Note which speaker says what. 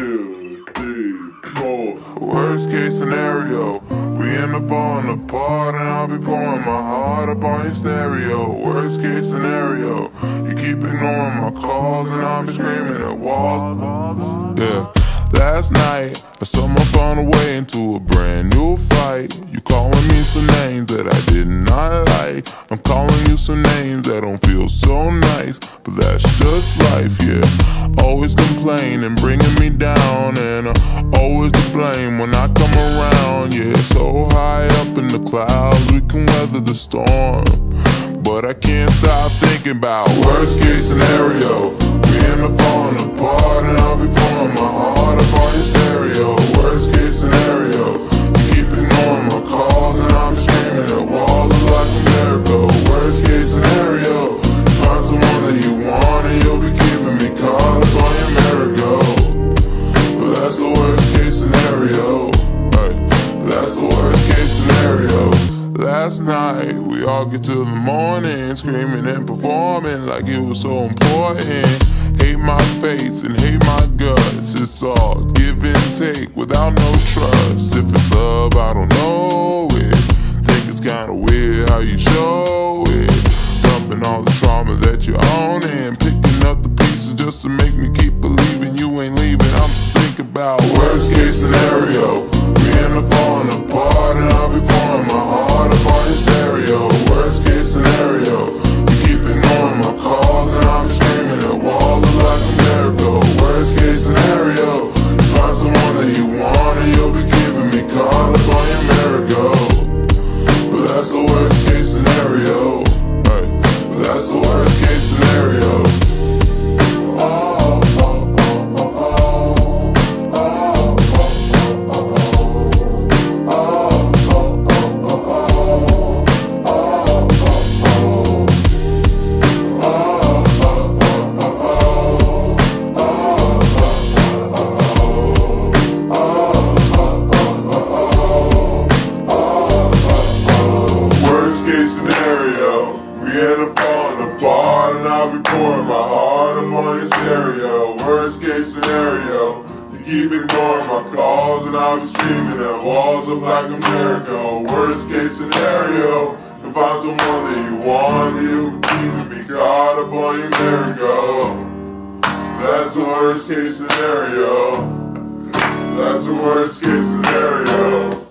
Speaker 1: 2, 3, 4. Worst case scenario, we end up falling apart and I'll be pouring my heart up on your stereo. Worst case scenario, you keep ignoring my calls and I'll be screaming at walls. Yeah. Last night, I saw my phone away into a brand new fight. You calling me some names that I did not like. I'm calling you some names that don't feel so nice, but that's just life, yeah. Always complaining, bringing me down, and always to blame when I come around, yeah. So high up in the clouds, we can weather the storm, but I can't stop thinking about worst case scenario. We end up falling apart and I'll be pouring my heart up on your stereo. Worst case scenario, you keep ignoring my calls and I'll be screaming at walls like a miracle. Worst case scenario, you find someone that you want and you'll be keeping me caught up on your merry-go. But that's the worst case scenario, right? That's the worst case scenario. Last night, we all get till the morning, screaming and performing like it was so important. Hate my face and hate my guts. It's all give and take without no trust. If it's love, I don't know it. Think it's kinda weird how you show it. Dumping all the trauma that you own and picking up the pieces just to make me keep believing you ain't leaving. I'm just thinking about worst case scenario. We end up falling apart and I'll be pouring my heart up on your stereo. Worst case scenario, you keep ignoring my calls and I'll be screaming at walls like a miracle. Worst case scenario, you find someone that you want and you'll be keeping me caught up on your merry-go. But that's the worst case scenario, right? But that's the worst case scenario. Scenario, we end up falling apart and I'll be pouring my heart up on your stereo. Worst case scenario, you keep ignoring my calls and I'll be screaming at walls up like a miracle. Worst case scenario, you find someone that you want and you'll be keeping me caught up on your merry-go. That's the worst case scenario. That's the worst case scenario.